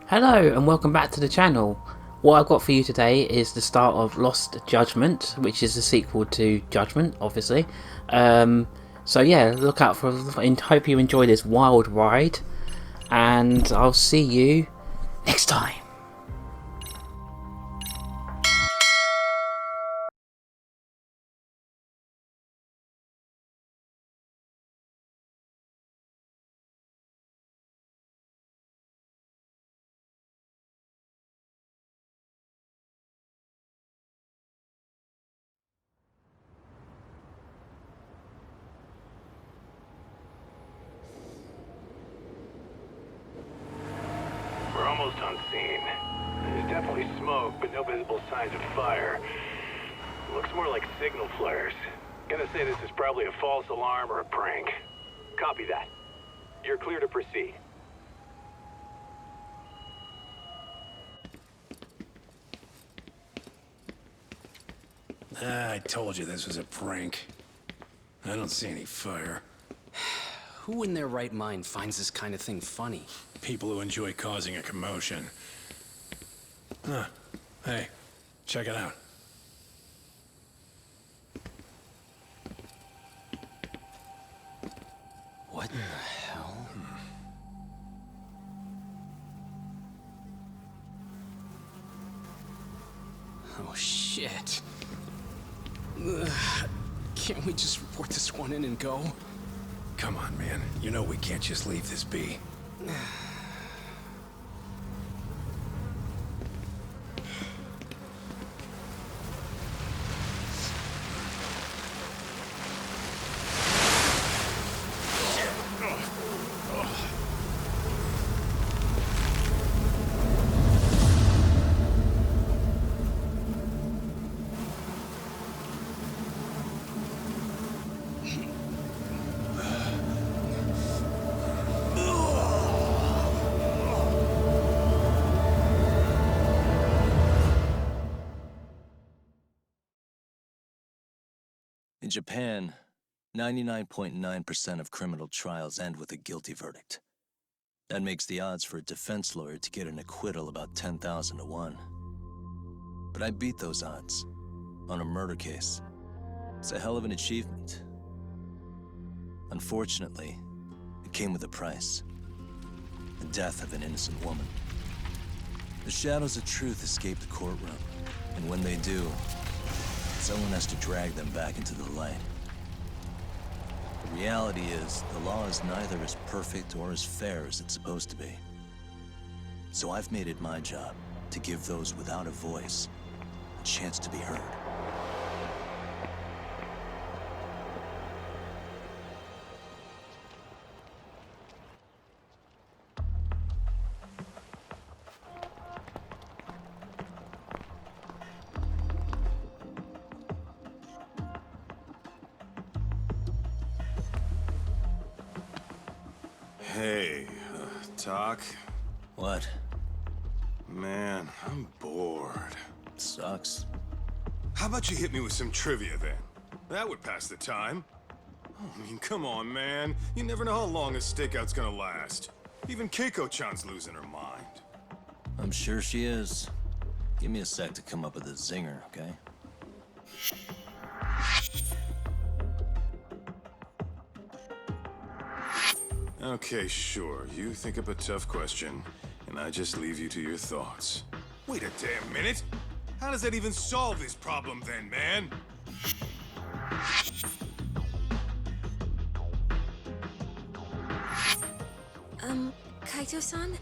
Hello and welcome back to the channel. What I've got for you today is the start of Lost Judgment, which is the sequel to Judgment, obviously. So yeah, look out for and hope you enjoy this wild ride, and I'll see you next time. We're almost on scene. There's definitely smoke, but no visible signs of fire. Looks more like signal flares. Gonna say this is probably a false alarm or a prank. Copy that. You're clear to proceed. I told you this was a prank. I don't see any fire. Who in their right mind finds this kind of thing funny? People who enjoy causing a commotion. Huh. Hey, check it out. What in the hell? Oh, shit. Ugh. Can't we just report this one in and go? Come on, man. You know we can't just leave this be. In Japan, 99.9% of criminal trials end with a guilty verdict. That makes the odds for a defense lawyer to get an acquittal about 10,000 to 1. But I beat those odds on a murder case. It's a hell of an achievement. Unfortunately, it came with a price. The death of an innocent woman. The shadows of truth escape the courtroom, and when they do, someone has to drag them back into the light. The reality is, the law is neither as perfect or as fair as it's supposed to be. So I've made it my job to give those without a voice a chance to be heard. Hey, Doc? What? Man, I'm bored. Sucks. How about you hit me with some trivia then? That would pass the time. I mean, come on, man. You never know how long a stakeout's gonna last. Even Keiko-chan's losing her mind. I'm sure she is. Give me a sec to come up with a zinger, okay? Okay, sure. You think up a tough question, and I just leave you to your thoughts. Wait a damn minute! How does that even solve this problem then, man? Kaito-san?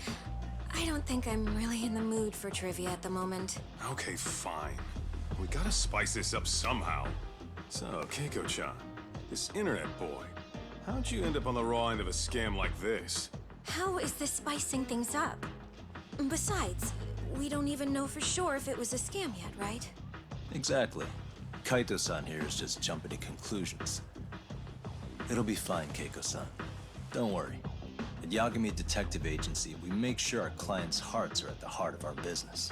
I don't think I'm really in the mood for trivia at the moment. Okay, fine. We gotta spice this up somehow. So, Keiko-chan, this internet boy, how'd you end up on the raw end of a scam like this? How is this spicing things up? Besides, we don't even know for sure if it was a scam yet, right? Exactly. Kaito-san here is just jumping to conclusions. It'll be fine, Keiko-san. Don't worry. At Yagami Detective Agency, we make sure our clients' hearts are at the heart of our business.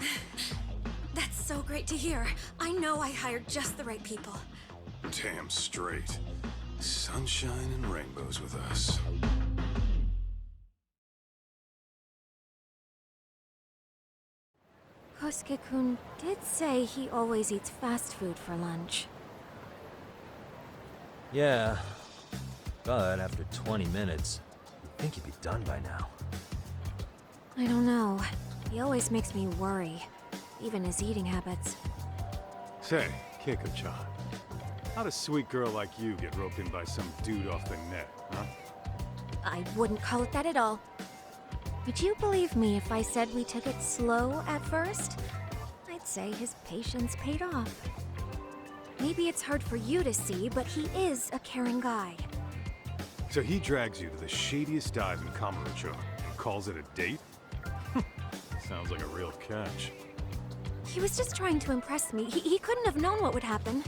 That's so great to hear. I know I hired just the right people. Damn straight. Sunshine and rainbows with us. Kosuke-kun did say he always eats fast food for lunch. Yeah, but after 20 minutes, you'd think he'd be done by now. I don't know. He always makes me worry, even his eating habits. Say, Keiko-chan, how'd a sweet girl like you get roped in by some dude off the net, huh? I wouldn't call it that at all. Would you believe me if I said we took it slow at first? I'd say his patience paid off. Maybe it's hard for you to see, but he is a caring guy. So he drags you to the shadiest dive in Kamurocho and calls it a date? Sounds like a real catch. He was just trying to impress me. He couldn't have known what would happen.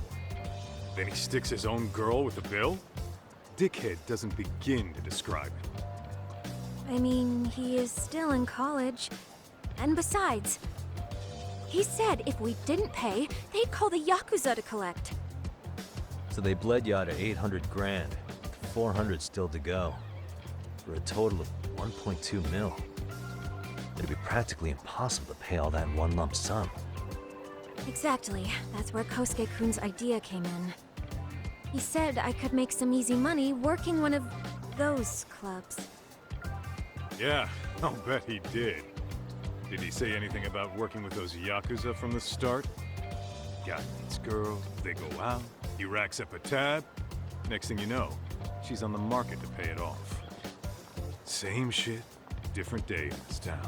Then he sticks his own girl with the bill? Dickhead doesn't begin to describe it. I mean, he is still in college. And besides, he said if we didn't pay, they'd call the Yakuza to collect. So they bled you out of 800 grand, 400 still to go, for a total of 1.2 mil. It'd be practically impossible to pay all that in one lump sum. Exactly. That's where Kosuke-kun's idea came in. He said I could make some easy money working one of those clubs. Yeah, I'll bet he did. Did he say anything about working with those Yakuza from the start? Guy meets girl, they go out, he racks up a tab. Next thing you know, she's on the market to pay it off. Same shit, different day in this town.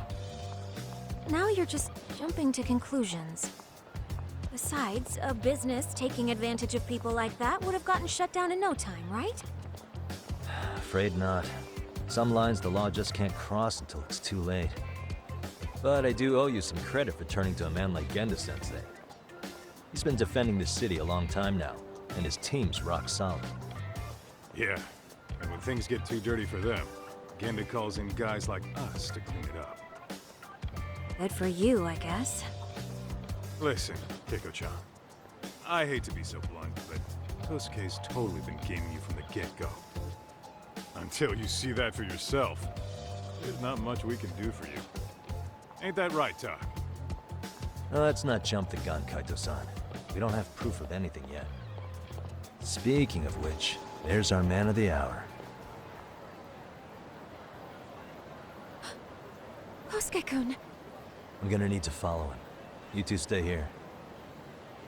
Now you're just jumping to conclusions. Besides, a business taking advantage of people like that would have gotten shut down in no time, right? Afraid not. Some lines the law just can't cross until it's too late. But I do owe you some credit for turning to a man like Genda-sensei. He's been defending this city a long time now, and his team's rock solid. Yeah, and when things get too dirty for them, Genda calls in guys like us to clean it up. Good for you, I guess. Listen, Keiko-chan, I hate to be so blunt, but Kosuke's totally been gaming you from the get-go. Until you see that for yourself, there's not much we can do for you. Ain't that right, Tak? Now, let's not jump the gun, Kaito-san. We don't have proof of anything yet. Speaking of which, there's our man of the hour. Kosuke-kun. I'm gonna need to follow him. You two stay here.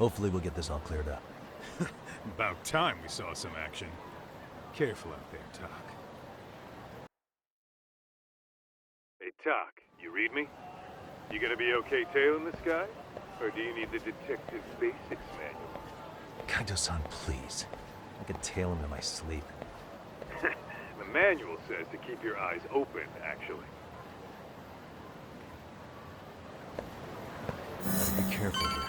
Hopefully we'll get this all cleared up. About time we saw some action. Careful out there, Tak. Hey, Tak, you read me? You gonna be okay tailing this guy? Or do you need the detective basics manual? Kaito-san, please. I could tail him in my sleep. The manual says to keep your eyes open, actually. Be careful here.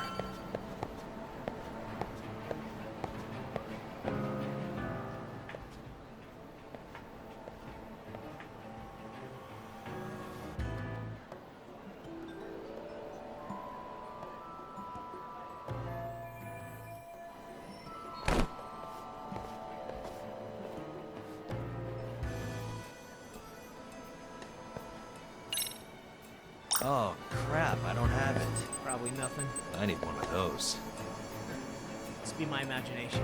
Oh, crap, I don't have it. Probably nothing. I need one of those. Must be my imagination.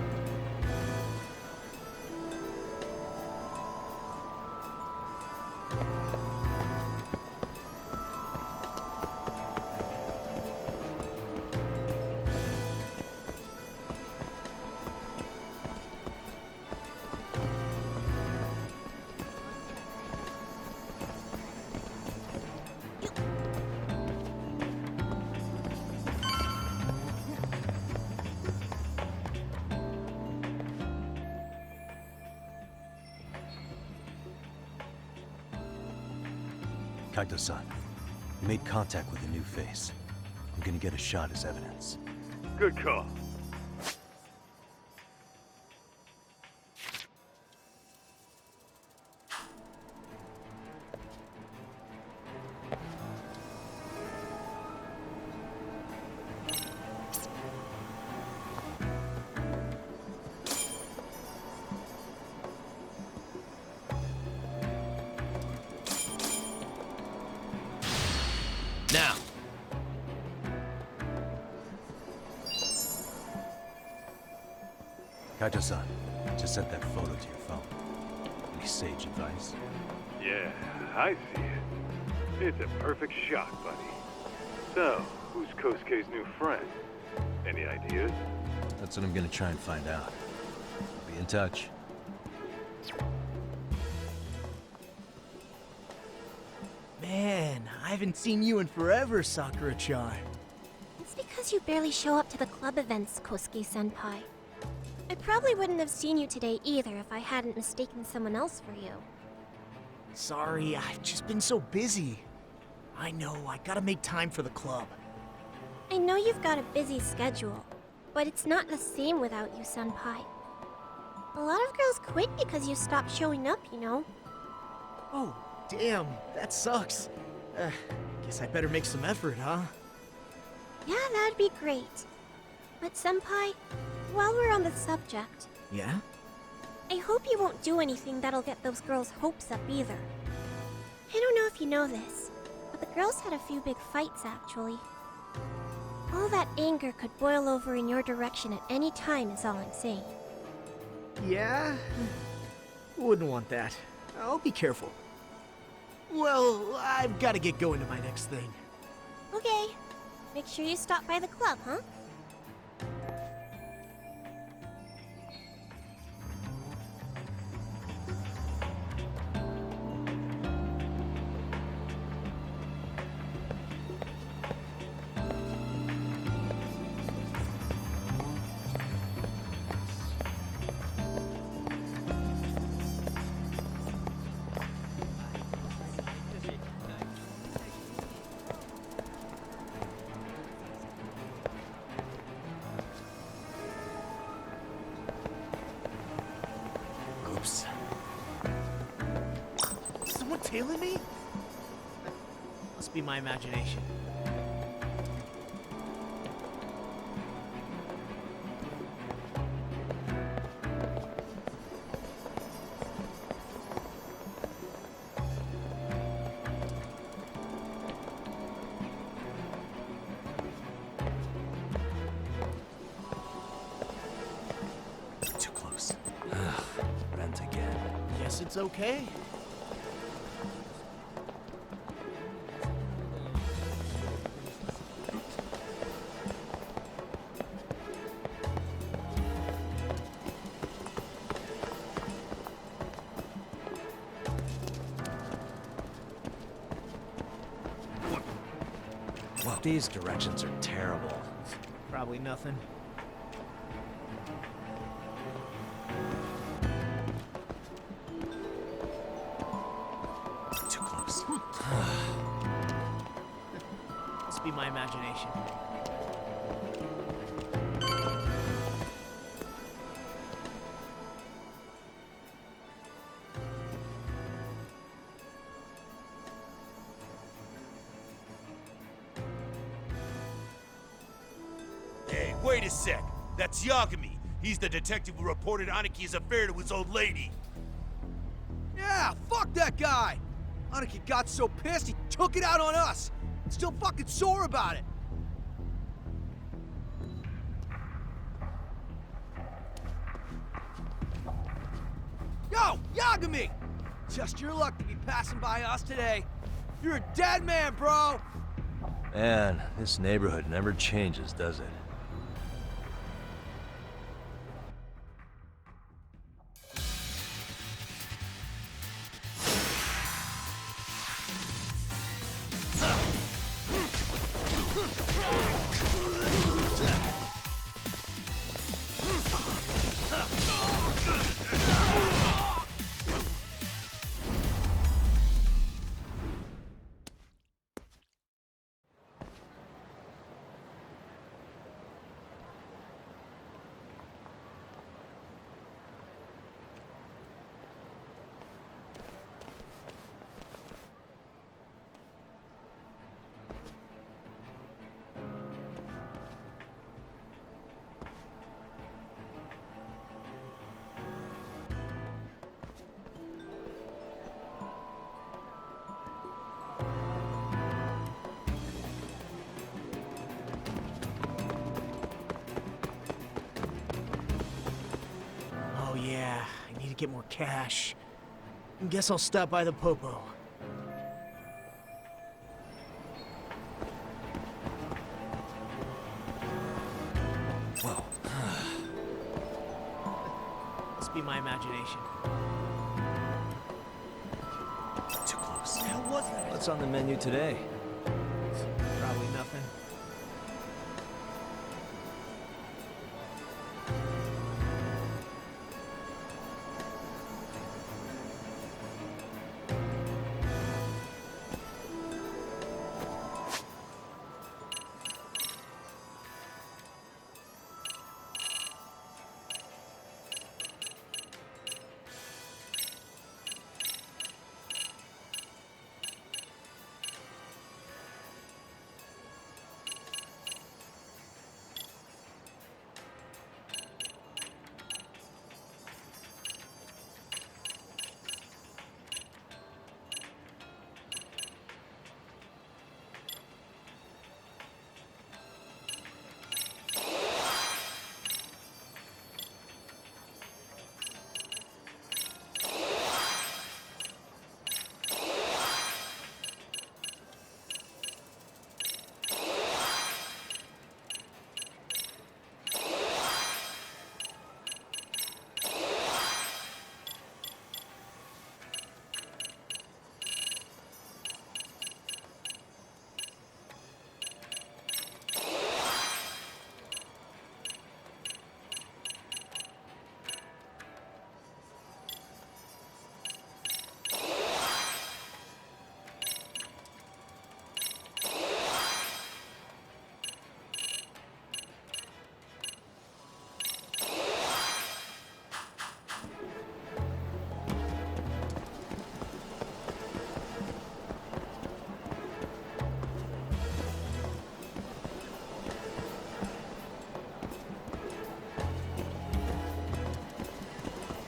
Kaito-san, you made contact with a new face. I'm gonna get a shot as evidence. Good call. Now! Kaito-san, just sent that photo to your phone. Any sage advice? Yeah, I see it. It's a perfect shot, buddy. So, who's Kosuke's new friend? Any ideas? That's what I'm gonna try and find out. Be in touch. Man, I haven't seen you in forever, Sakura-chan. It's because you barely show up to the club events, Kosuke-senpai. I probably wouldn't have seen you today either if I hadn't mistaken someone else for you. Sorry, I've just been so busy. I know, I gotta make time for the club. I know you've got a busy schedule, but it's not the same without you, senpai. A lot of girls quit because you stopped showing up, you know? Oh, damn, that sucks. Guess I better make some effort, huh? Yeah, that'd be great. But senpai, while we're on the subject, Yeah? I hope you won't do anything that'll get those girls' hopes up either. I don't know if you know this, but the girls had a few big fights actually. All that anger could boil over in your direction at any time is all I'm saying. Yeah? Wouldn't want that. I'll be careful. Well, I've gotta get going to my next thing. Okay, make sure you stop by the club, huh? Oops. Someone tailing me? Must be my imagination. Too close. Bent again. Guess it's okay. Well, these directions are terrible. Probably nothing. Too close. Must be my imagination. Hey, wait a sec. That's Yagami. He's the detective who reported Aniki's affair to his old lady. Yeah, fuck that guy! Aniki got so pissed he took it out on us. Still fucking sore about it. Yo, Yagami! Just your luck to be passing by us today. You're a dead man, bro! Man, this neighborhood never changes, does it? get more cash. Guess I'll stop by the Popo. Whoa. Must be my imagination. Too close. Hell was that? What's on the menu today? Probably nothing.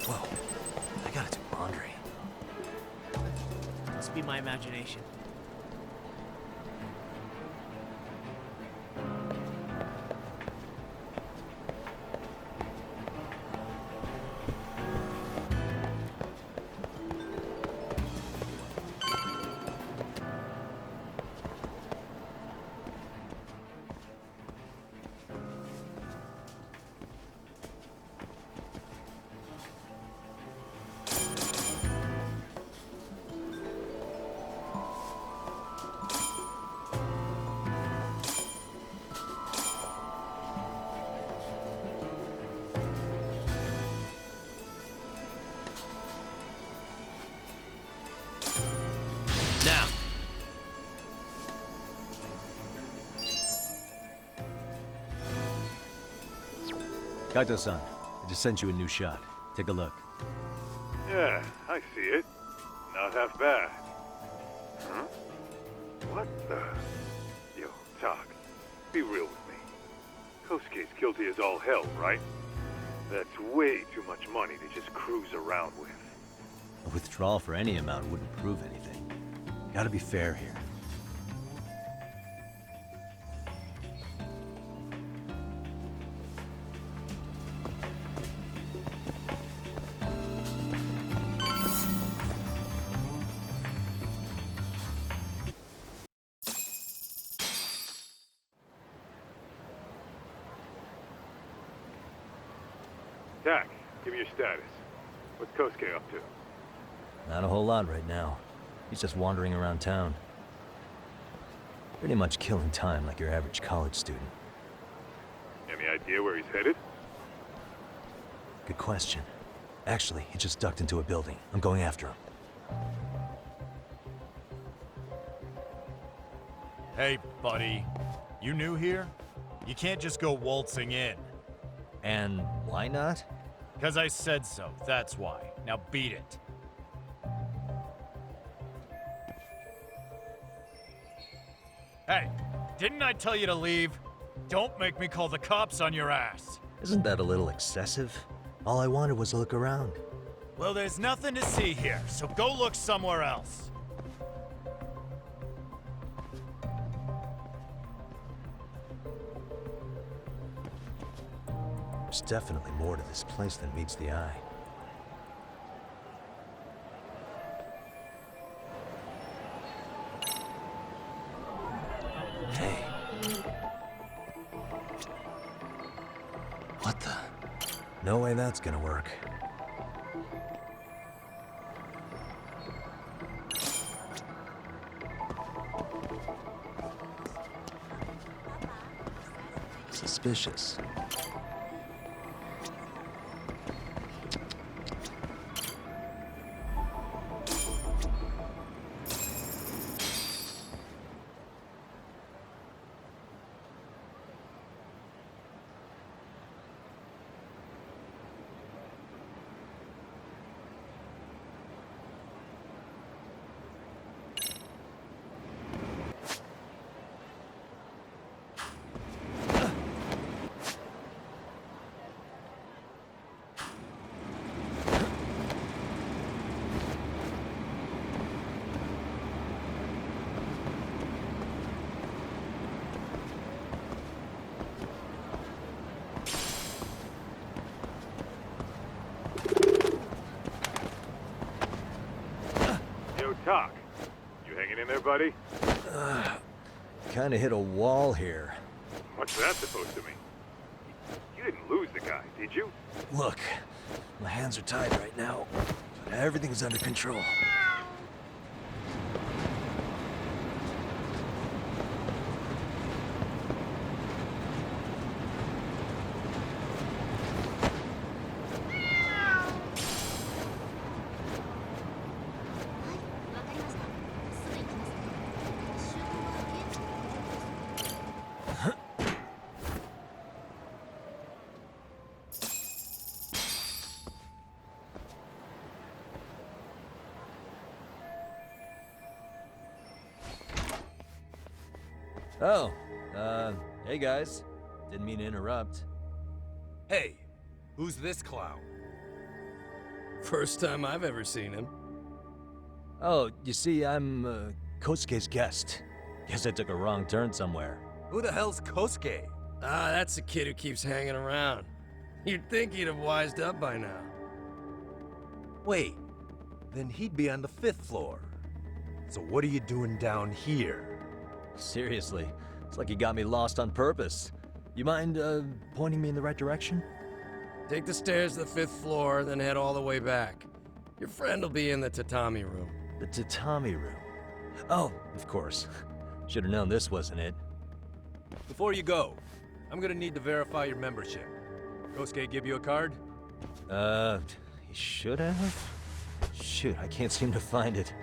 Whoa. I gotta do laundry. Must be my imagination. Now. Kaito-san, I just sent you a new shot. Take a look. Yeah, I see it. Not half bad. Huh? What the? Yo, Talk. Be real with me. Kosuke's guilty as all hell, right? That's way too much money to just cruise around with. A withdrawal for any amount wouldn't prove anything. Gotta be fair here. Tak, give me your status. What's Kosuke up to? Not a whole lot right now. He's just wandering around town. Pretty much killing time like your average college student. Any idea where he's headed? Good question. Actually, he just ducked into a building. I'm going after him. Hey, buddy. You new here? You can't just go waltzing in. And why not? 'Cause I said so, that's why. Now beat it. Hey, didn't I tell you to leave? Don't make me call the cops on your ass. Isn't that a little excessive? All I wanted was to look around. Well, there's nothing to see here, so go look somewhere else. There's definitely more to this place than meets the eye. No way that's gonna work. Suspicious. Yo, Talk. You hanging in there, buddy? Kinda hit a wall here. What's that supposed to mean? You didn't lose the guy, did you? Look, my hands are tied right now, but everything's under control. Oh, hey guys. Didn't mean to interrupt. Hey, who's this clown? First time I've ever seen him. Oh, you see, I'm, Kosuke's guest. Guess I took a wrong turn somewhere. Who the hell's Kosuke? Ah, that's the kid who keeps hanging around. You'd think he'd have wised up by now. Wait, then he'd be on the 5th floor. So what are you doing down here? Seriously, it's like you got me lost on purpose. You mind, pointing me in the right direction? Take the stairs to the 5th floor, then head all the way back. Your friend will be in the tatami room. The tatami room. Oh, of course. Should have known this wasn't it. Before you go, I'm gonna need to verify your membership. Kosuke give you a card? He should have? Shoot, I can't seem to find it.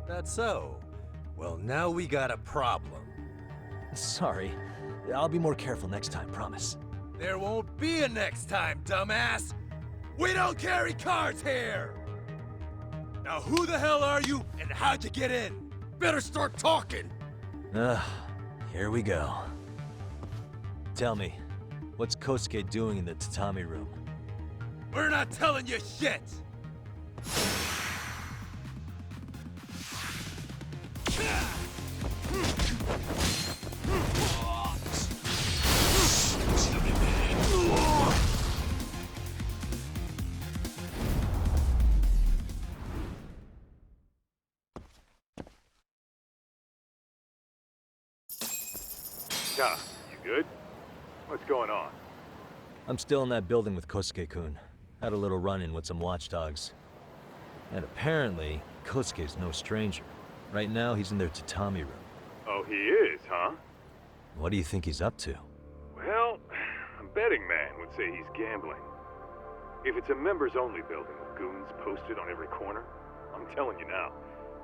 That's so. Well, now we got a problem. Sorry. I'll be more careful next time, promise. There won't be a next time, dumbass! We don't carry cards here! Now who the hell are you, and how'd you get in? Better start talking! Here we go. Tell me, what's Kosuke doing in the tatami room? We're not telling you shit! Talk, you good? What's going on? I'm still in that building with Kosuke-kun. Had a little run-in with some watchdogs. And apparently, Kosuke's no stranger. Right now, he's in their tatami room. Oh, he is, huh? What do you think he's up to? Well, a betting man would say he's gambling. If it's a members-only building with goons posted on every corner, I'm telling you now,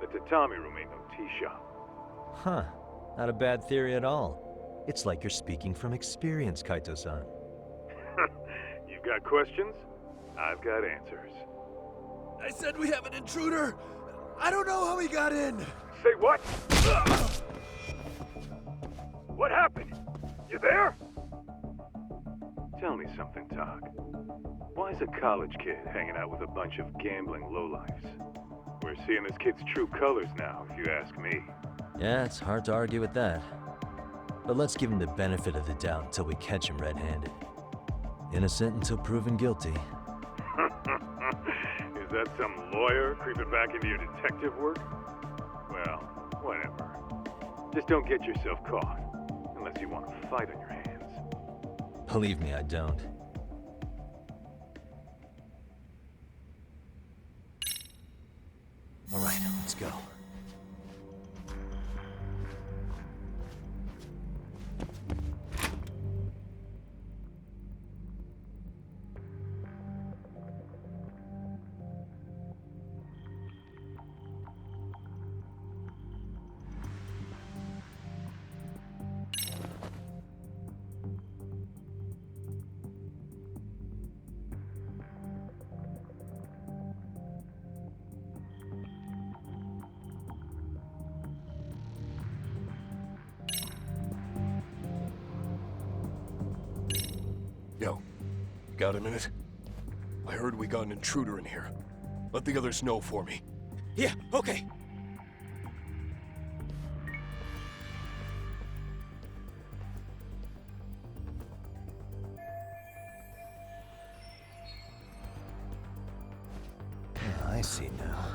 the tatami room ain't no tea shop. Huh. Not a bad theory at all. It's like you're speaking from experience, Kaito-san. You've got questions? I've got answers. I said we have an intruder! I don't know how he got in! Say what? What happened? You there? Tell me something, Talk. Why is a college kid hanging out with a bunch of gambling lowlifes? We're seeing this kid's true colors now, if you ask me. Yeah, it's hard to argue with that. But let's give him the benefit of the doubt until we catch him red-handed. Innocent until proven guilty. Is that some lawyer creeping back into your detective work? Well, whatever. Just don't get yourself caught. Unless you want a fight on your hands. Believe me, I don't. All right, let's go. Yo, got a minute? I heard we got an intruder in here. Let the others know for me. Yeah, okay. I see now.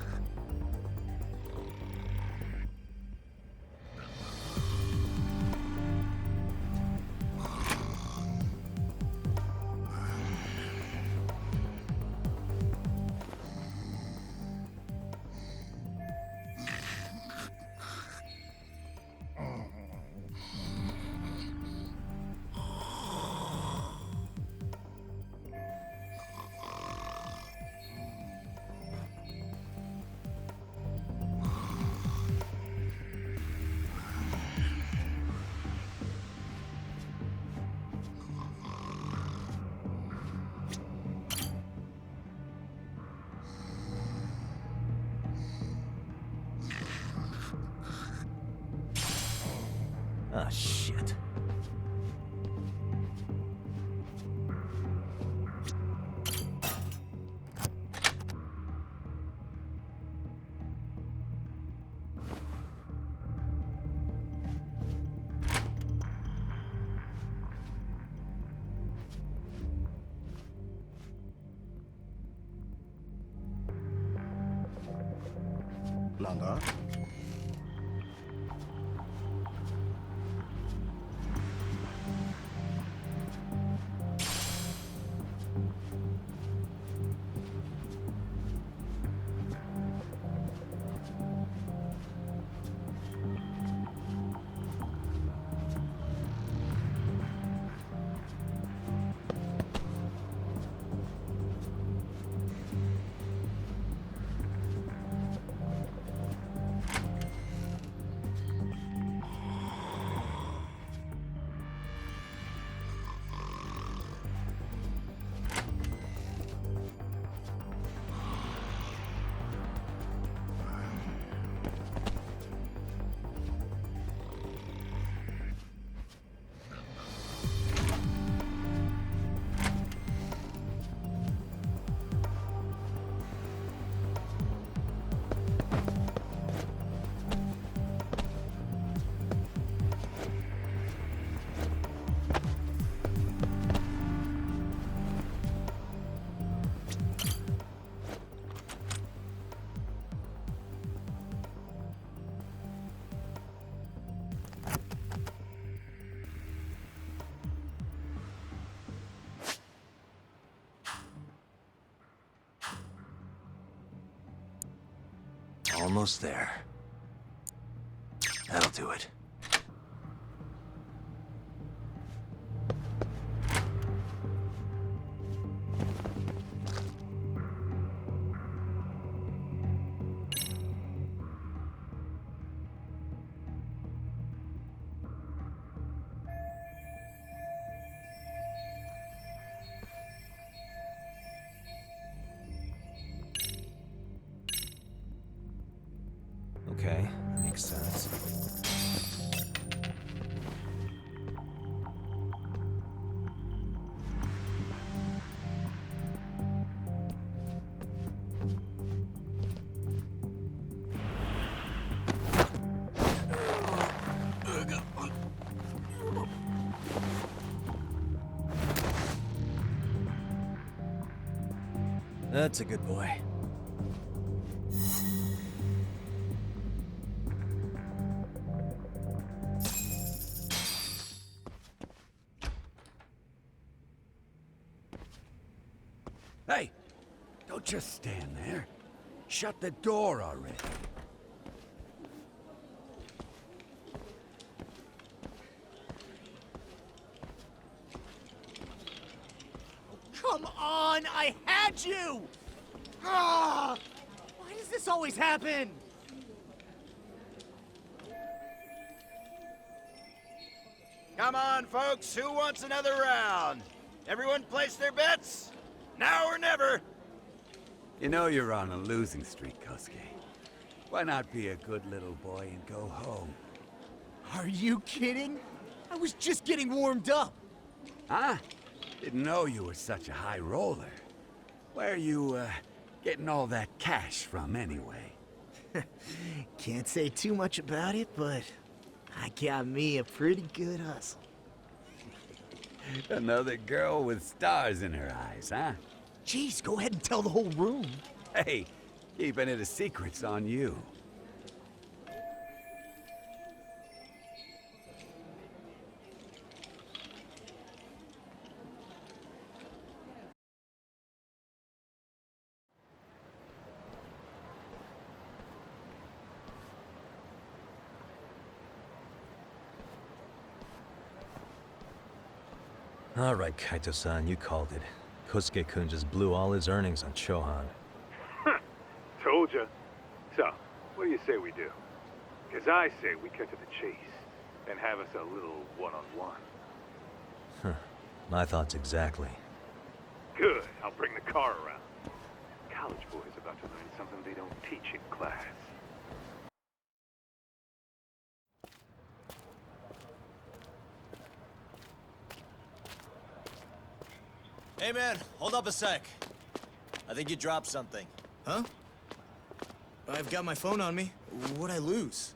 Ah, shit. Nanda? Almost there. That'll do it. Okay, makes sense. That's a good boy. Hey, don't just stand there. Shut the door already. Come on! I had you! Ah! Why does this always happen? Come on, folks. Who wants another round? Everyone place their bets? Now or never. You know you're on a losing streak, Kosuke. Why not be a good little boy and go home? Are you kidding? I was just getting warmed up. Huh? Didn't know you were such a high roller. Where are you, getting all that cash from, anyway? Can't say too much about it, but I got me a pretty good hustle. Another girl with stars in her eyes, huh? Jeez, go ahead and tell the whole room. Hey, keeping it a secret's on you. All right, Kaito-san, you called it. Kosuke-kun just blew all his earnings on Chohan. Told ya. So, what do you say we do? Because I say we cut to the chase and have us a little one-on-one. Huh. My thoughts exactly. Good. I'll bring the car around. College boys about to learn something they don't teach in class. Hey man, hold up a sec. I think you dropped something. Huh? I've got my phone on me. What'd I lose?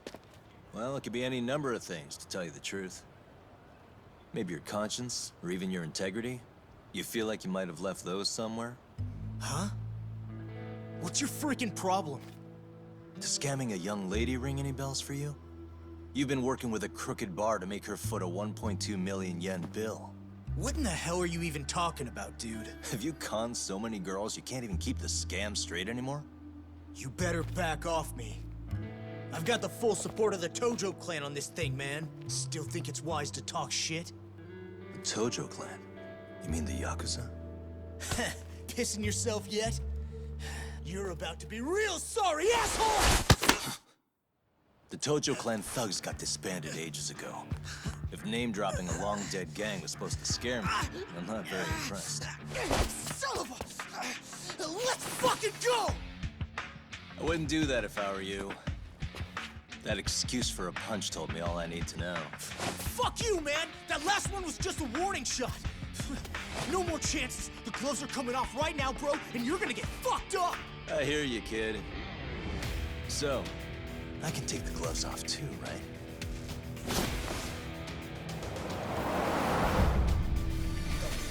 Well, it could be any number of things, to tell you the truth. Maybe your conscience, or even your integrity. You feel like you might have left those somewhere? Huh? What's your freaking problem? Does scamming a young lady ring any bells for you? You've been working with a crooked bar to make her foot a 1.2 million yen bill. What in the hell are you even talking about, dude? Have you conned so many girls you can't even keep the scam straight anymore? You better back off me. I've got the full support of the Tojo clan on this thing, man. Still think it's wise to talk shit? The Tojo clan? You mean the Yakuza? Pissing yourself yet? You're about to be real sorry, asshole! The Tojo clan thugs got disbanded ages ago. If name-dropping a long-dead gang was supposed to scare me, I'm not very impressed. Son of a... Let's fucking go! I wouldn't do that if I were you. That excuse for a punch told me all I need to know. Fuck you, man! That last one was just a warning shot! No more chances! The gloves are coming off right now, bro, and you're gonna get fucked up! I hear you, kid. So, I can take the gloves off too, right?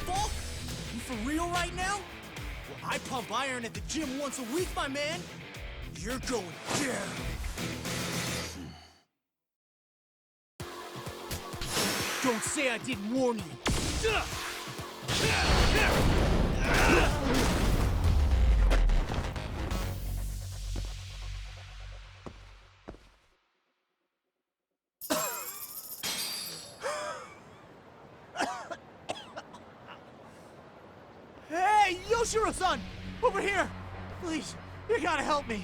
Fuck? You for real right now? Well, I pump iron at the gym once a week, my man. You're going down. Don't say I didn't warn you. Hey, Yoshiro-san! Over here! Please, you gotta help me.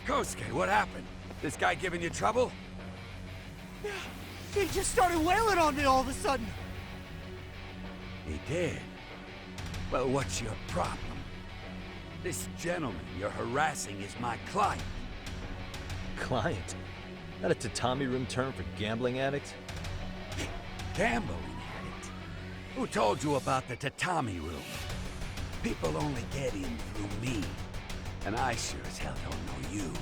Kosuke, what happened? This guy giving you trouble? Yeah, he just started wailing on me all of a sudden. He did? Well, what's your problem? This gentleman you're harassing is my client. Client? Not a tatami room term for gambling addict? Gambling addict? Who told you about the tatami room? People only get in through me. And I sure as hell don't know you.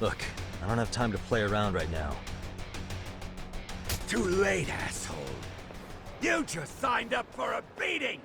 Look, I don't have time to play around right now. Too late, asshole. You just signed up for a beating!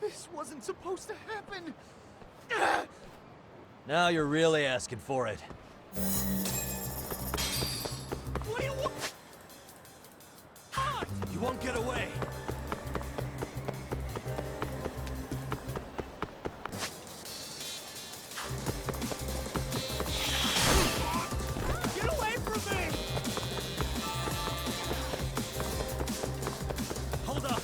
This wasn't supposed to happen. Now you're really asking for it. What do you want? You won't get away. Get away from me! Hold up.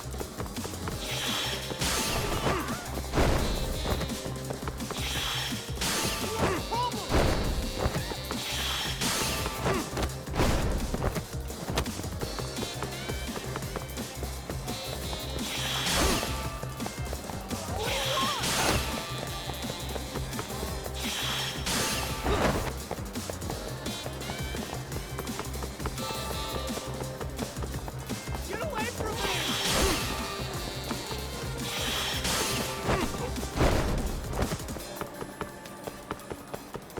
Get away from me!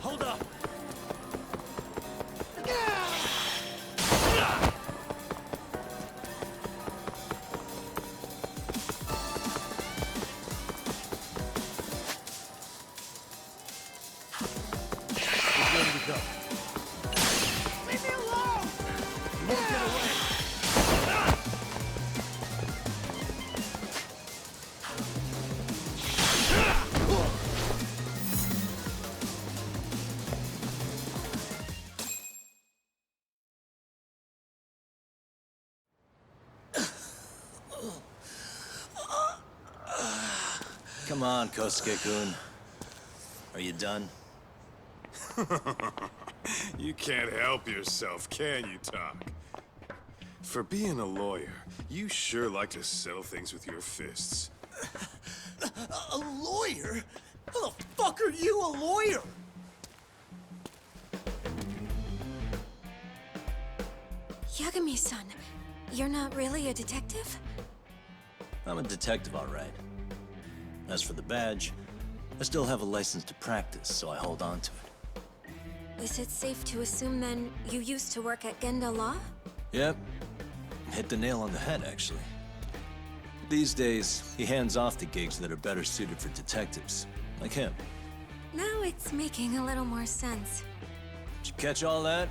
Hold up. It's ready to go. Leave me alone! You won't get away. Come on, Kosuke-kun. Are you done? You can't help yourself, can you, Tak? For being a lawyer, you sure like to settle things with your fists. A lawyer? How the fuck are you a lawyer? Yagami-san, you're not really a detective? I'm a detective, all right. As for the badge, I still have a license to practice, so I hold on to it. Is it safe to assume then you used to work at Genda Law? Yep. Hit the nail on the head, actually. These days, he hands off to gigs that are better suited for detectives, like him. Now it's making a little more sense. Did you catch all that,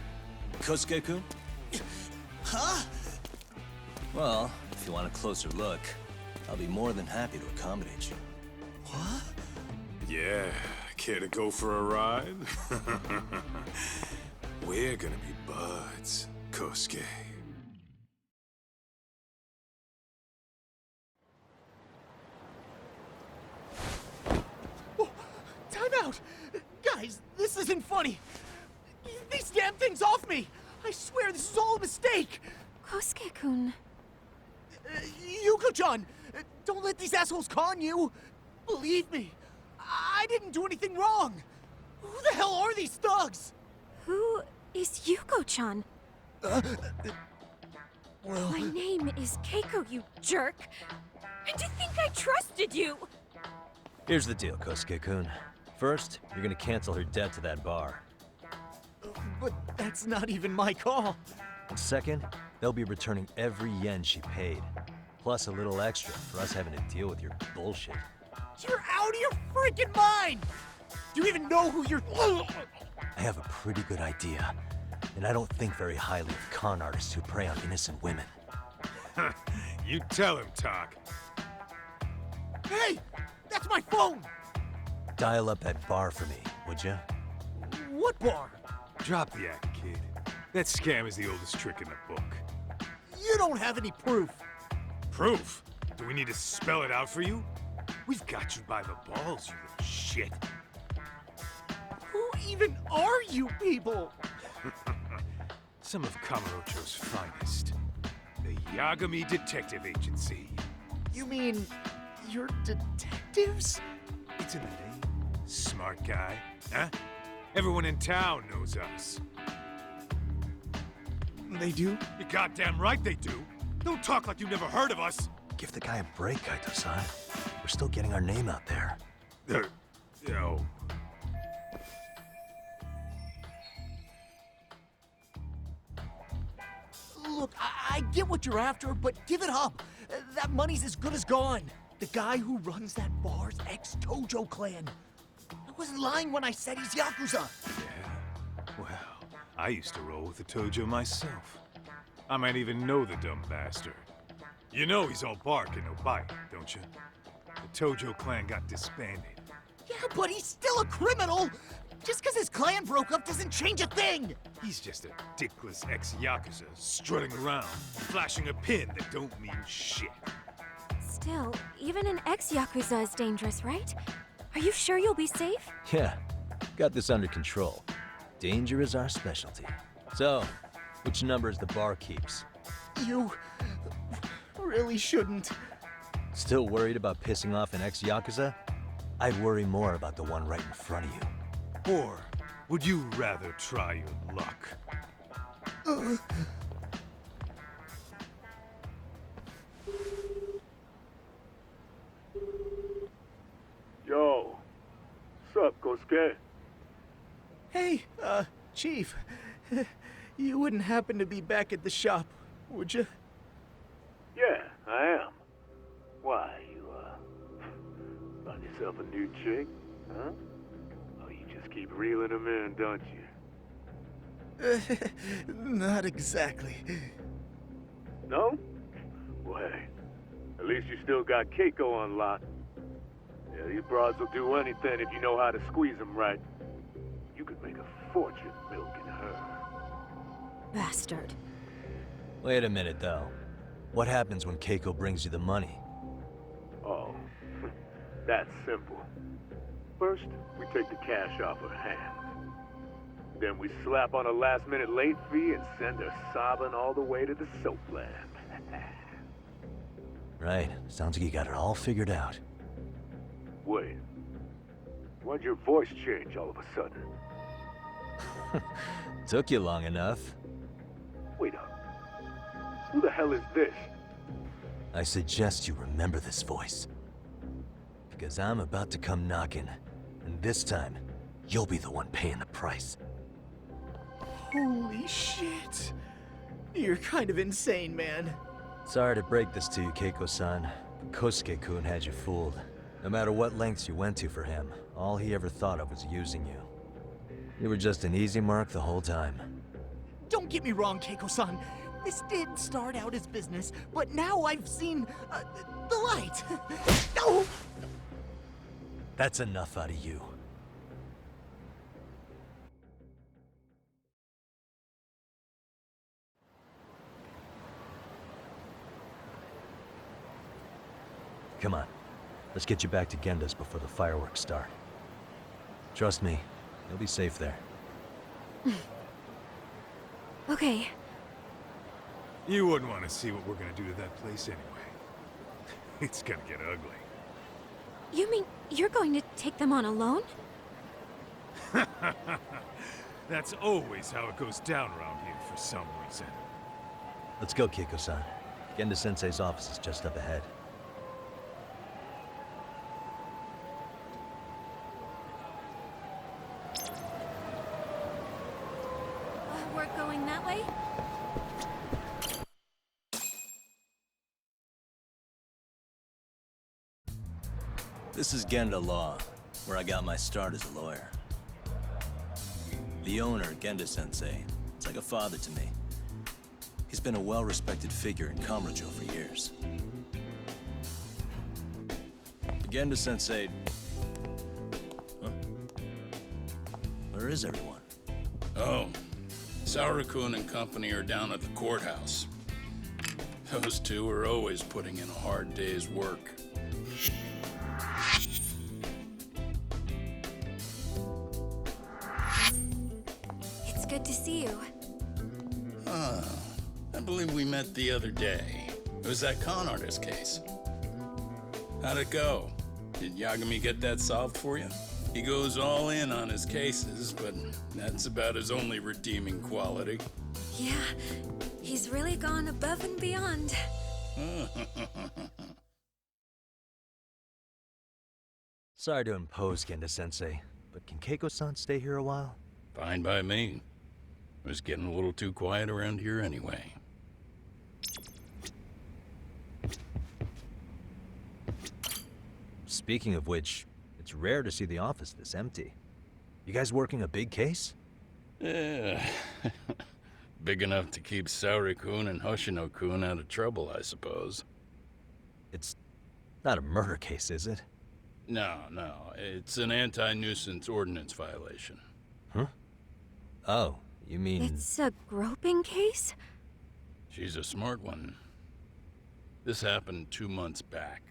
Kosuke-kun? Huh? Well, if you want a closer look, I'll be more than happy to accommodate you. What? Yeah, care to go for a ride? We're gonna be buds, Kosuke. Oh, time out! Guys, this isn't funny. These damn things off me! I swear this is all a mistake! Kosuke-kun. Yuko-chan! Don't let these assholes con you! Believe me, I didn't do anything wrong! Who the hell are these thugs? Who is Yuko-chan? Well... My name is Keiko, you jerk! And to think I trusted you! Here's the deal, Kosuke-kun. First, you're gonna cancel her debt to that bar. But that's not even my call. And second, they'll be returning every yen she paid. Plus a little extra for us having to deal with your bullshit. You're out of your freaking mind! Do you even know who you're... I have a pretty good idea. And I don't think very highly of con artists who prey on innocent women. You tell him, Tak. Hey! That's my phone! Dial up that bar for me, would you? What bar? Drop the act, kid. That scam is the oldest trick in the book. You don't have any proof. Proof? Do we need to spell it out for you? We've got you by the balls, you little shit. Who even are you people? Some of Kamurocho's finest. The Yagami Detective Agency. You mean... you're detectives? It's in the name. Smart guy, huh? Everyone in town knows us. They do? You're goddamn right they do. Don't talk like you never heard of us. Give the guy a break, Kaito-san. We're still getting our name out there. Oh, get what you're after, but give it up. That money's as good as gone. The guy who runs that bar's ex-Tojo clan. I wasn't lying when I said he's Yakuza. Yeah? Well, I used to roll with the Tojo myself. I might even know the dumb bastard. You know he's all bark and no bite, don't you? The Tojo clan got disbanded. Yeah, but he's still a criminal! Just because his clan broke up doesn't change a thing! He's just a dickless ex-Yakuza strutting around, flashing a pin that don't mean shit. Still, even an ex-Yakuza is dangerous, right? Are you sure you'll be safe? Yeah, got this under control. Danger is our specialty. So, which numbers the bar keeps? You really shouldn't. Still worried about pissing off an ex-Yakuza? I'd worry more about the one right in front of you. Or would you rather try your luck? Yo, sup, Kosuke? Hey, Chief. You wouldn't happen to be back at the shop, would you? Yeah, I am. Why, you, found yourself a new chick, huh? Oh, you just keep reeling them in, don't you? Not exactly. No? Well, hey, at least you still got Keiko on lock. Yeah, these broads will do anything if you know how to squeeze them right. You could make a fortune milking her. Bastard. Wait a minute, though. What happens when Keiko brings you the money? Oh, that's simple. First, we take the cash off her hand. Then we slap on a last-minute late fee and send her sobbing all the way to the soapland. Right. Sounds like you got it all figured out. Wait. Why'd your voice change all of a sudden? Took you long enough. Wait up. Who the hell is this? I suggest you remember this voice. Because I'm about to come knocking, and this time, you'll be the one paying the price. Holy shit. You're kind of insane, man. Sorry to break this to you, Keiko-san, but Kosuke-kun had you fooled. No matter what lengths you went to for him, all he ever thought of was using you. You were just an easy mark the whole time. Don't get me wrong, Keiko-san. This did start out as business, but now I've seen the light. No! That's enough out of you. Come on. Let's get you back to Genda's before the fireworks start. Trust me, you'll be safe there. Okay. You wouldn't want to see what we're gonna do to that place anyway. It's gonna get ugly. You mean you're going to take them on alone? That's always how it goes down around here for some reason. Let's go, Keiko-san. Genda-sensei's office is just up ahead. We're going that way? This is Genda Law, where I got my start as a lawyer. The owner, Genda-sensei, is like a father to me. He's been a well-respected figure in Kamurocho for years. Genda-sensei... Huh? Where is everyone? Oh, Saru-kun and company are down at the courthouse. Those two are always putting in a hard day's work. It's good to see you. I believe we met the other day. It was that con artist case. How'd it go? Did Yagami get that solved for you? He goes all in on his cases, but that's about his only redeeming quality. Yeah, he's really gone above and beyond. Sorry to impose, Genda-sensei, but can Keiko-san stay here a while? Fine by me. It was getting a little too quiet around here anyway. Speaking of which, it's rare to see the office this empty. You guys working a big case? Yeah. Big enough to keep Saori-kun and Hoshino-kun out of trouble, I suppose. It's not a murder case, is it? No, it's an anti-nuisance ordinance violation. Huh? Oh, you mean... It's a groping case? She's a smart one. This happened 2 months back.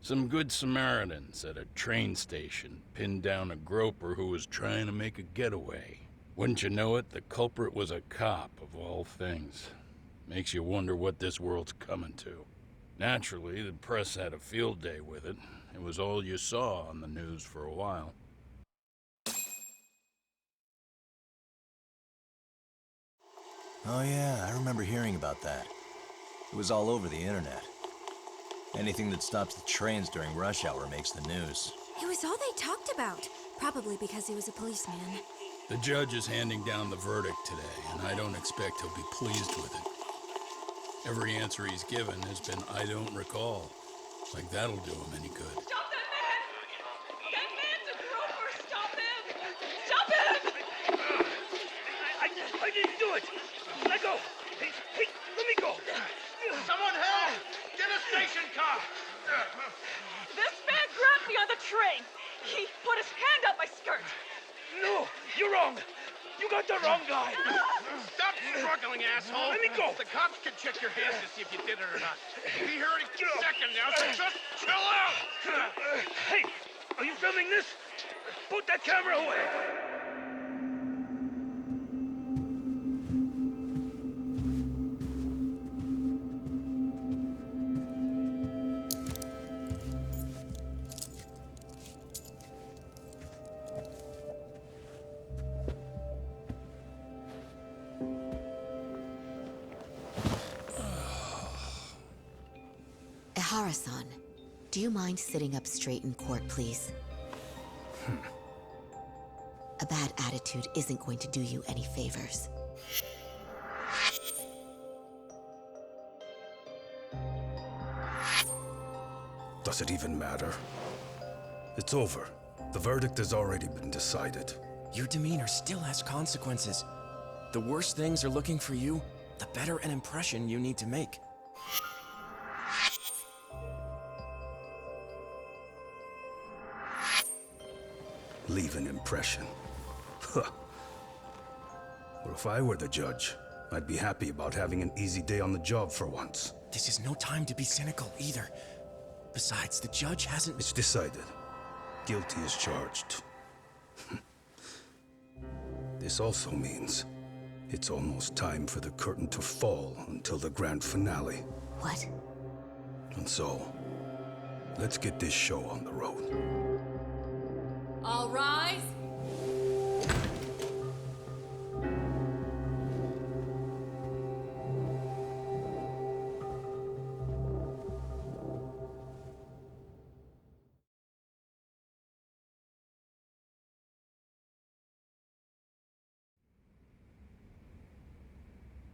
Some good Samaritans at a train station pinned down a groper who was trying to make a getaway. Wouldn't you know it, the culprit was a cop, of all things. Makes you wonder what this world's coming to. Naturally, the press had a field day with it. It was all you saw on the news for a while. Oh yeah, I remember hearing about that. It was all over the internet. Anything that stops the trains during rush hour makes the news. It was all they talked about. Probably because he was a policeman. The judge is handing down the verdict today, and I don't expect he'll be pleased with it. Every answer he's given has been, I don't recall. Like that'll do him any good. Stop that man! That man's a groper! Stop him! Stop him! I didn't do it! Let go! Hey, let me go! Someone help! Get a station car! This man grabbed me on the train! He put his hand up my skirt! No! You're wrong! You got the wrong guy! Stop struggling, asshole! Let me go! The cops can check your hands to see if you did it or not. We'll be here any second now, so just chill out! Hey! Are you filming this? Put that camera away! Ihara-san, do you mind sitting up straight in court, please? A bad attitude isn't going to do you any favors. Does it even matter? It's over. The verdict has already been decided. Your demeanor still has consequences. The worse things are looking for you, the better an impression you need to make. Leave an impression. Huh. Well, if I were the judge, I'd be happy about having an easy day on the job for once. This is no time to be cynical either. Besides, the judge hasn't... It's decided. Guilty is charged. This also means it's almost time for the curtain to fall until the grand finale. What? And so, let's get this show on the road. All rise.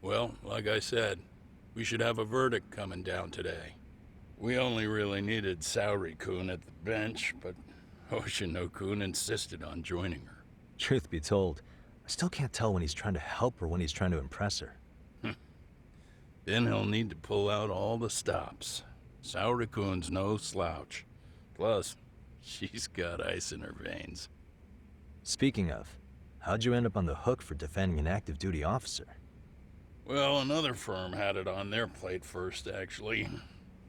Well, like I said, we should have a verdict coming down today. We only really needed Saori-kun at the bench, but Hoshino-kun insisted on joining her. Truth be told, I still can't tell when he's trying to help or when he's trying to impress her. Then he'll need to pull out all the stops. Saori-kun's no slouch. Plus, she's got ice in her veins. Speaking of, how'd you end up on the hook for defending an active duty officer? Well, another firm had it on their plate first, actually.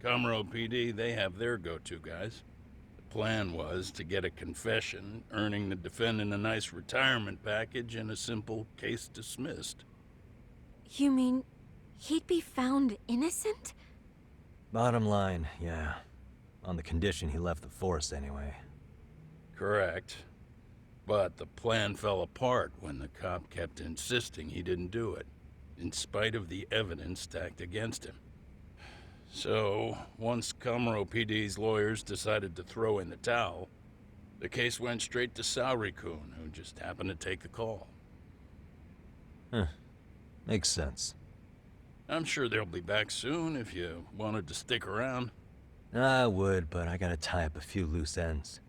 Comro PD, they have their go-to guys. The plan was to get a confession, earning the defendant a nice retirement package and a simple case dismissed. You mean he'd be found innocent? Bottom line, yeah. On the condition he left the force anyway. Correct. But the plan fell apart when the cop kept insisting he didn't do it, in spite of the evidence stacked against him. So, once Comro PD's lawyers decided to throw in the towel, the case went straight to Saori-kun, who just happened to take the call. Huh. Makes sense. I'm sure they'll be back soon if you wanted to stick around. I would, but I gotta tie up a few loose ends.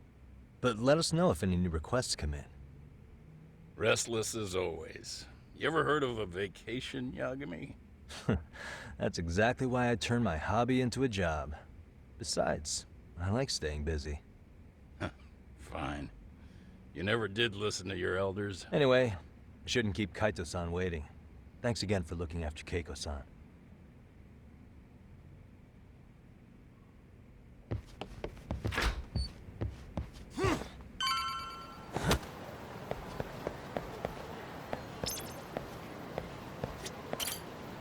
But let us know if any new requests come in. Restless as always. You ever heard of a vacation, Yagami? That's exactly why I turned my hobby into a job. Besides, I like staying busy. Fine. You never did listen to your elders. Anyway, I shouldn't keep Kaito-san waiting. Thanks again for looking after Keiko-san.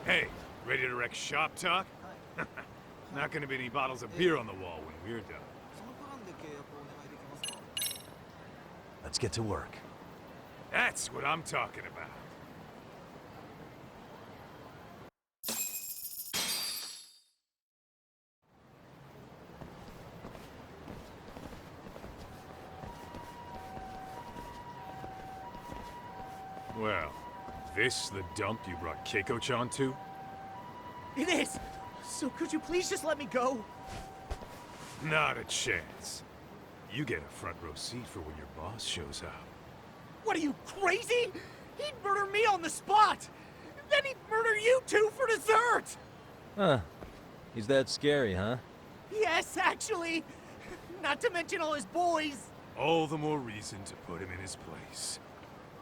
Hey, ready to wreck shop talk? Not gonna be any bottles of beer on the wall when we're done. Let's get to work. That's what I'm talking about. Well, this the dump you brought Keiko-chan to? It is! So could you please just let me go? Not a chance. You get a front row seat for when your boss shows up. What are you, crazy? He'd murder me on the spot! Then he'd murder you two for dessert! Huh. He's that scary, huh? Yes, actually. Not to mention all his boys. All the more reason to put him in his place.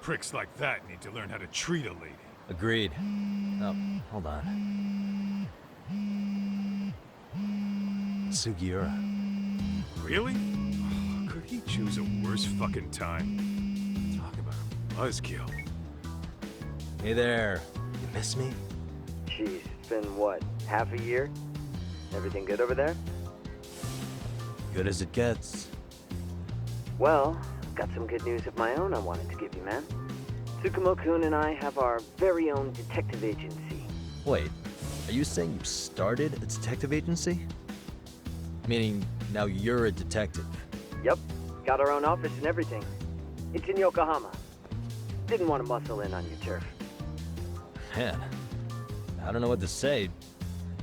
Pricks like that need to learn how to treat a lady. Agreed. Oh, hold on. Sugiura. Really? Could he choose a worse fucking time? Talk about a buzzkill. Hey there. You miss me? Jeez, it's been what, half a year? Everything good over there? Good as it gets. Well, I've got some good news of my own I wanted to give you, man. Tsukumo-kun and I have our very own detective agency. Wait, are you saying you started a detective agency? Meaning, now you're a detective? Yep, got our own office and everything. It's in Yokohama. Didn't want to muscle in on your turf. Man, I don't know what to say.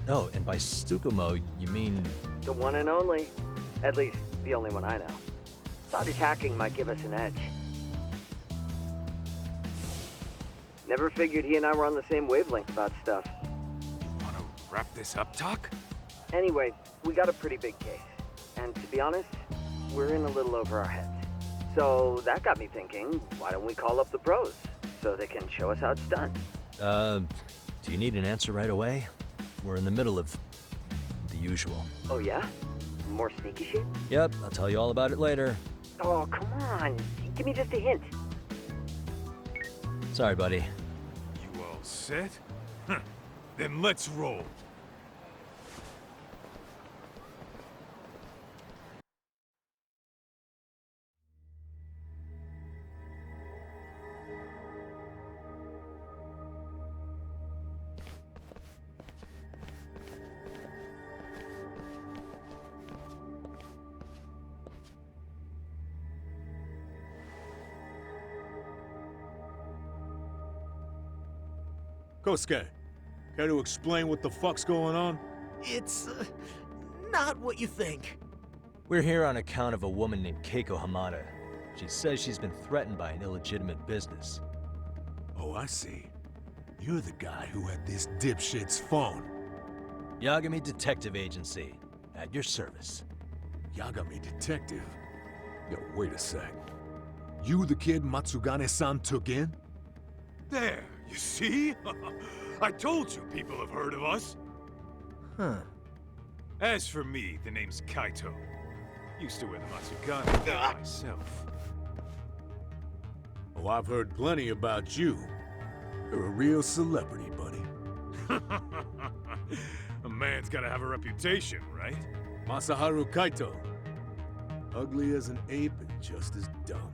Oh, and by Tsukumo, you mean... The one and only. At least, the only one I know. Thought his hacking might give us an edge. Never figured he and I were on the same wavelength about stuff. Wanna wrap this up, Doc? Anyway, we got a pretty big case. And to be honest, we're in a little over our heads. So that got me thinking, why don't we call up the pros so they can show us how it's done? Do you need an answer right away? We're in the middle of the usual. Oh yeah? More sneaky shit? Yep, I'll tell you all about it later. Oh, come on. Give me just a hint. Sorry, buddy. You all set? Then let's roll. Kosuke, care to explain what the fuck's going on? It's not what you think. We're here on account of a woman named Keiko Hamada. She says she's been threatened by an illegitimate business. Oh, I see. You're the guy who had this dipshit's phone. Yagami Detective Agency, at your service. Yagami Detective? Yo, wait a sec. You the kid Matsugane-san took in? There, you see? I told you people have heard of us. Huh. As for me, the name's Kaito. Used to wear the Matsugane myself. Oh, I've heard plenty about you. You're a real celebrity, buddy. A man's gotta have a reputation, right? Masaharu Kaito. Ugly as an ape and just as dumb.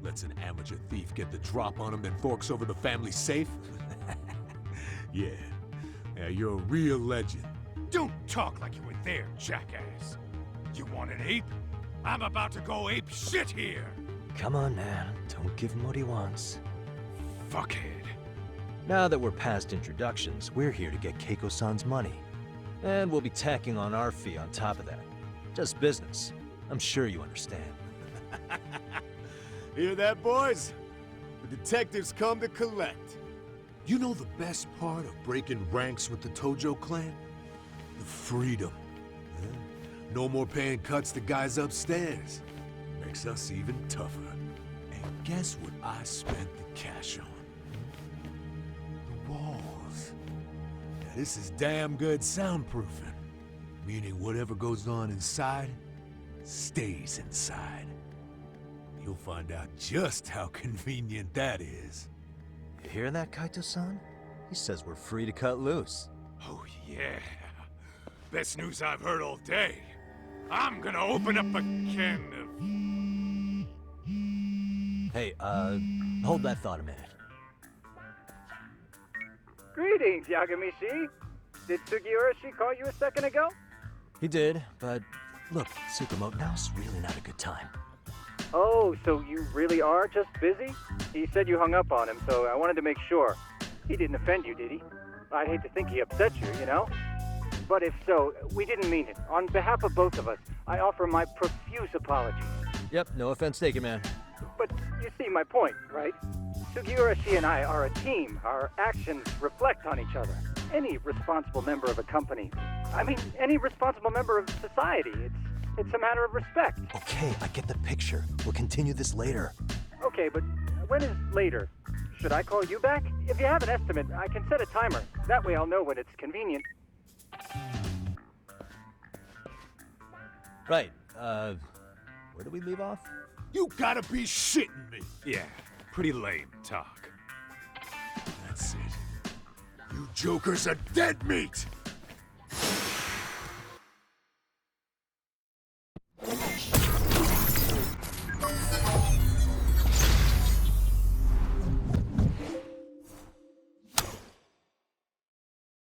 Lets an amateur thief get the drop on him, then forks over the family safe? Yeah, you're a real legend. Don't talk like you were there, jackass. You want an ape? I'm about to go ape shit here. Come on, man. Don't give him what he wants. Fuckhead. Now that we're past introductions, we're here to get Keiko-san's money. And we'll be tacking on our fee on top of that. Just business. I'm sure you understand. Hear that, boys? The detectives come to collect. You know the best part of breaking ranks with the Tojo clan? The freedom. Yeah? No more paying cuts to guys upstairs. Makes us even tougher. And guess what I spent the cash on? The walls. Now this is damn good soundproofing. Meaning whatever goes on inside, stays inside. You'll find out just how convenient that is. You hear that, Kaito-san? He says we're free to cut loose. Oh, yeah. Best news I've heard all day. I'm gonna open up a can of... Hey, hold that thought a minute. Greetings, Yagami-shi. Did Sugiura-shi call you a second ago? He did, but look, Tsukumo, now's really not a good time. Oh, so you really are just busy? He said you hung up on him, so I wanted to make sure. He didn't offend you, did he? I'd hate to think he upset you, you know? But if so, we didn't mean it. On behalf of both of us, I offer my profuse apologies. Yep, no offense taken, man. But you see my point, right? Sugiura-shi and I are a team. Our actions reflect on each other. Any responsible member of a company, I mean, any responsible member of society, it's a matter of respect. Okay, I get the picture. We'll continue this later. Okay, but when is later? Should I call you back? If you have an estimate, I can set a timer. That way I'll know when it's convenient. Right, where do we leave off? You gotta be shitting me! Yeah, pretty lame talk. That's it. You jokers are dead meat!